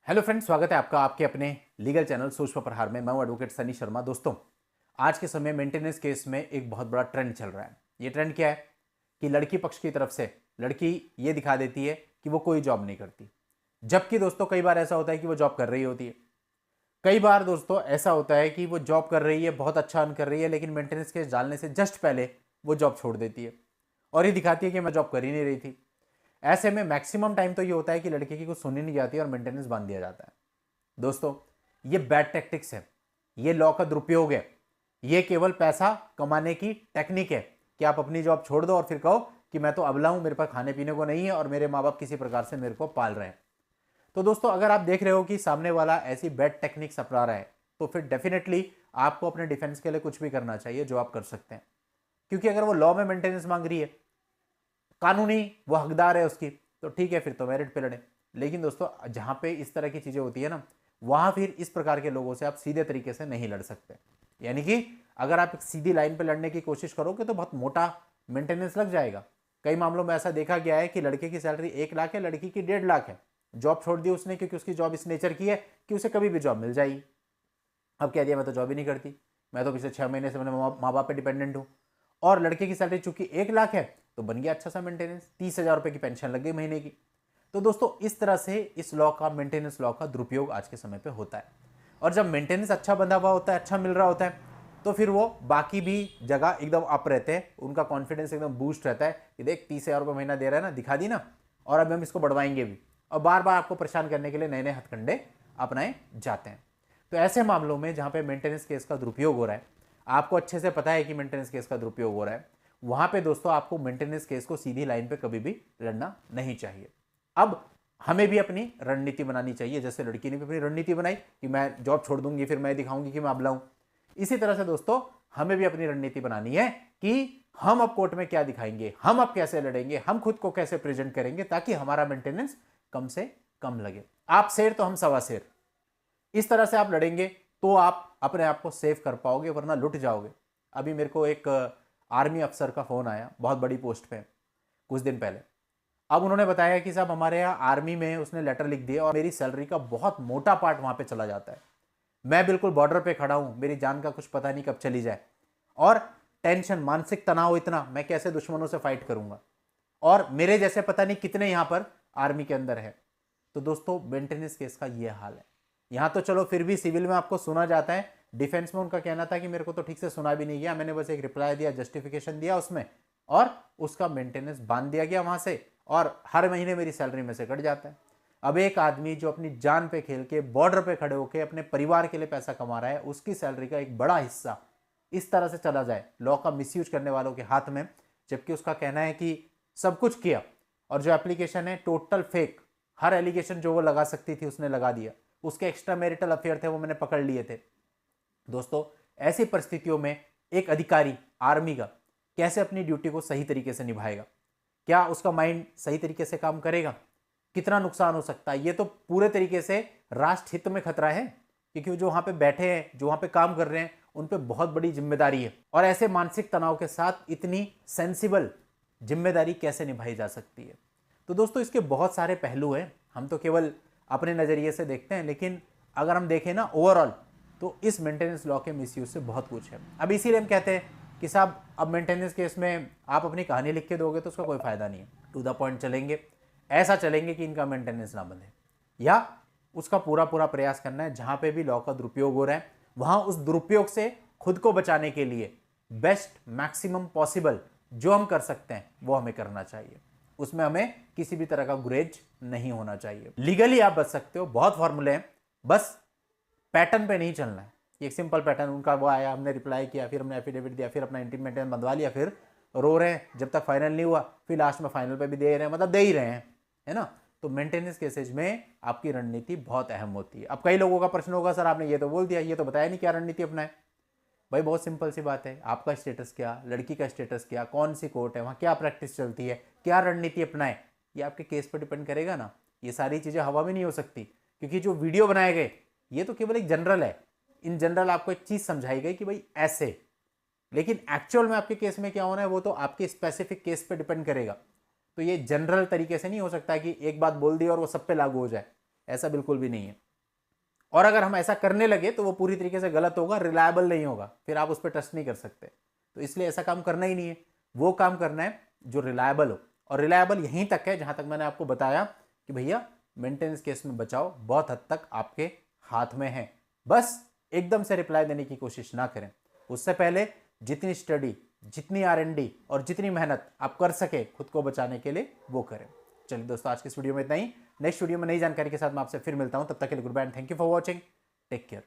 Hello friends, स्वागत है आपका आपके अपने लीगल चैनल सोच पर प्रहार में। मैं हूं एडवोकेट सनी शर्मा। दोस्तों, आज के समय मेंटेनेंस केस में एक बहुत बड़ा ट्रेंड चल रहा है। ये ट्रेंड क्या है कि लड़की पक्ष की तरफ से लड़की ये दिखा देती है कि वो कोई जॉब नहीं करती, जबकि दोस्तों कई बार ऐसा होता है कि वो जॉब कर रही होती है। कई बार दोस्तों ऐसा होता है कि वो जॉब कर रही है, बहुत अच्छा अर्न कर रही है, लेकिन मेंटेनेंस केस डालने से जस्ट पहले वो जॉब छोड़ देती है और ये दिखाती है कि मैं जॉब कर ही नहीं रही थी। ऐसे में मैक्सिमम टाइम तो ये होता है कि लड़के की कुछ सुनी नहीं जाती और मेंटेनेंस बांध दिया जाता है। दोस्तों, ये बैड टैक्टिक्स है, ये लॉ का दुरुपयोग है, ये केवल पैसा कमाने की टेक्निक है कि आप अपनी जॉब छोड़ दो और फिर कहो कि मैं तो अबला हूं, मेरे पास खाने पीने को नहीं है और मेरे माँ बाप किसी प्रकार से मेरे को पाल रहे हैं। तो दोस्तों, अगर आप देख रहे हो कि सामने वाला ऐसी बैड टेक्निक्स अपना रहा है, तो फिर डेफिनेटली आपको अपने डिफेंस के लिए कुछ भी करना चाहिए जो आप कर सकते हैं। क्योंकि अगर वो लॉ में मेंटेनेंस मांग रही है, कानूनी वो हकदार है उसकी, तो ठीक है, फिर तो मेरिट पे लड़े। लेकिन दोस्तों, जहां पे इस तरह की चीजें होती है ना, वहां फिर इस प्रकार के लोगों से आप सीधे तरीके से नहीं लड़ सकते। यानी कि अगर आप एक सीधी लाइन पे लड़ने की कोशिश करोगे तो बहुत मोटा मेंटेनेंस लग जाएगा। कई मामलों में ऐसा देखा गया है कि लड़के की सैलरी 1 लाख है, लड़की की 1.5 लाख है। जॉब छोड़ दी उसने क्योंकि उसकी जॉब इस नेचर की है कि उसे कभी भी जॉब मिल जाएगी। अब कह दिया मैं तो जॉब ही नहीं करती, मैं तो पिछले 6 महीने से मैंने माँ बाप पे डिपेंडेंट हूँ। और लड़के की सैलरी चूंकि 1 लाख है, तो बन गया अच्छा सा मेंटेनेंस, 30,000 रुपए की पेंशन लग गई महीने की। तो दोस्तों, इस तरह से इस लॉ का, मेंटेनेंस लॉ का दुरुपयोग आज के समय पे होता है। और जब मेंटेनेंस अच्छा बंधा हुआ होता है, अच्छा मिल रहा होता है, तो फिर वो बाकी भी जगह एकदम अप रहते हैं, उनका कॉन्फिडेंस एकदम बूस्ट रहता है कि देख 30,000 रुपये महीना दे रहा है ना, दिखा दी ना, और अब हम इसको बढ़वाएंगे भी। और बार बार आपको परेशान करने के लिए नए नए हथकंडे अपनाए जाते हैं। तो ऐसे मामलों में जहां पे मेंटेनेंस केस का दुरुपयोग हो रहा है, आपको अच्छे से पता है कि मेंटेनेंस केस का दुरुपयोग हो रहा है, वहां पे दोस्तों आपको मेंटेनेंस केस को सीधी लाइन पे कभी भी लड़ना नहीं चाहिए। अब हमें भी अपनी रणनीति बनानी चाहिए, जैसे लड़की ने भी अपनी रणनीति बनाई कि मैं जॉब छोड़ दूंगी, फिर मैं दिखाऊंगी कि मैं अबला हूं। इसी तरह से दोस्तों, हमें भी अपनी रणनीति बनानी है कि हम अब कोर्ट में क्या दिखाएंगे, हम अब कैसे लड़ेंगे, हम खुद को कैसे प्रेजेंट करेंगे ताकि हमारा मेंटेनेंस कम से कम लगे। आप शेर तो हम सवा शेर, इस तरह से आप लड़ेंगे तो आप अपने आप को सेव कर पाओगे, वरना लुट जाओगे। अभी मेरे को एक आर्मी अफसर का फोन आया, बहुत बड़ी पोस्ट पे, कुछ दिन पहले। अब उन्होंने बताया कि साहब हमारे यहाँ आर्मी में उसने लेटर लिख दिया और मेरी सैलरी का बहुत मोटा पार्ट वहां पे चला जाता है। मैं बिल्कुल बॉर्डर पे खड़ा हूं, मेरी जान का कुछ पता नहीं कब चली जाए, और टेंशन, मानसिक तनाव इतना, मैं कैसे दुश्मनों से फाइट करूंगा, और मेरे जैसे पता नहीं कितने यहां पर आर्मी के अंदर है। तो दोस्तों, मेंटेनेंस केस का ये हाल है। यहां तो चलो फिर भी सिविल में आपको सुना जाता है, डिफेंस में उनका कहना था कि मेरे को तो ठीक से सुना भी नहीं गया, मैंने बस एक रिप्लाई दिया, जस्टिफिकेशन दिया उसमें, और उसका मेंटेनेंस बांध दिया गया वहां से, और हर महीने मेरी सैलरी में से कट जाता है। अब एक आदमी जो अपनी जान पे खेल के बॉर्डर पे खड़े होकर अपने परिवार के लिए पैसा कमा रहा है, उसकी सैलरी का एक बड़ा हिस्सा इस तरह से चला जाए लॉ का मिसयूज करने वालों के हाथ में, जबकि उसका कहना है कि सब कुछ किया, और जो एप्लीकेशन है टोटल फेक, हर एलिगेशन जो वो लगा सकती थी उसने लगा दिया, उसके एक्स्ट्रा मैरिटल अफेयर थे वो मैंने पकड़ लिए थे। दोस्तों, ऐसी परिस्थितियों में एक अधिकारी आर्मी का कैसे अपनी ड्यूटी को सही तरीके से निभाएगा? क्या उसका माइंड सही तरीके से काम करेगा? कितना नुकसान हो सकता है? ये तो पूरे तरीके से राष्ट्र हित में खतरा है, क्योंकि जो वहां पे बैठे हैं, जो वहां पे काम कर रहे हैं, उन पे बहुत बड़ी जिम्मेदारी है। और ऐसे मानसिक तनाव के साथ इतनी सेंसिबल जिम्मेदारी कैसे निभाई जा सकती है? तो दोस्तों, इसके बहुत सारे पहलू हैं, हम तो केवल अपने नजरिए से देखते हैं, लेकिन अगर हम देखें ना ओवरऑल, तो इस मेंटेनेंस लॉ के मिसयूज से बहुत कुछ है। अब इसीलिए हम कहते हैं कि साहब अब मेंटेनेंस केस में आप अपनी कहानी लिख के दोगे तो उसका कोई फायदा नहीं है। टू द पॉइंट चलेंगे, ऐसा चलेंगे कि इनका मेंटेनेंस ना बंधे, या उसका पूरा पूरा प्रयास करना है। जहां पे भी लॉ का दुरुपयोग हो रहा है, वहां उस दुरुपयोग से खुद को बचाने के लिए बेस्ट मैक्सिमम पॉसिबल जो हम कर सकते हैं वो हमें करना चाहिए। उसमें हमें किसी भी तरह का गुरेज नहीं होना चाहिए। लीगली आप बच सकते हो, बहुत फॉर्मूले हैं, बस पैटर्न पे नहीं चलना है। एक सिंपल पैटर्न, उनका वो आया, हमने रिप्लाई किया, फिर हमने एफिडेविट दिया, फिर अपना इंटीमेंट बंधवा लिया, फिर रो रहे हैं जब तक फाइनल नहीं हुआ, फिर लास्ट में फाइनल पे भी दे रहे हैं, मतलब दे ही रहे हैं, है ना। तो मेंटेनेंस केसेज में आपकी रणनीति बहुत अहम होती है। अब कई लोगों का प्रश्न होगा, सर आपने ये तो बोल दिया, ये तो बताया नहीं क्या रणनीति अपनाए। भाई बहुत सिंपल सी बात है, आपका स्टेटस क्या, लड़की का स्टेटस क्या, कौन सी कोर्ट है, वहां क्या प्रैक्टिस चलती है, क्या रणनीति अपनाए, ये आपके केस पर डिपेंड करेगा ना। ये सारी चीजें हवा में नहीं हो सकती, क्योंकि जो वीडियो बनाए गए ये तो केवल एक जनरल है। इन जनरल आपको एक चीज समझाई गई कि भाई ऐसे, लेकिन एक्चुअल में आपके केस में क्या होना है वो तो आपके स्पेसिफिक केस पे डिपेंड करेगा। तो ये जनरल तरीके से नहीं हो सकता कि एक बात बोल दी और वो सब पे लागू हो जाए। ऐसा बिल्कुल भी नहीं है। और अगर हम ऐसा करने लगे तो वो पूरी तरीके से गलत होगा, रिलायबल नहीं होगा, फिर आप उस पर ट्रस्ट नहीं कर सकते। तो इसलिए ऐसा काम करना ही नहीं है। वो काम करना है जो रिलायबल हो, और रिलायबल यहीं तक है जहां तक मैंने आपको बताया कि भैया मेंटेनेंस केस में बचाव बहुत हद तक आपके हाथ में है। बस एकदम से रिप्लाई देने की कोशिश ना करें। उससे पहले जितनी स्टडी, जितनी R&D और जितनी मेहनत आप कर सके खुद को बचाने के लिए, वो करें। चलिए दोस्तों, आज की इस वीडियो में इतना ही। नेक्स्ट वीडियो में नई जानकारी के साथ मैं आपसे फिर मिलता हूं। तब तक के लिए goodbye and thank you for watching. Take care.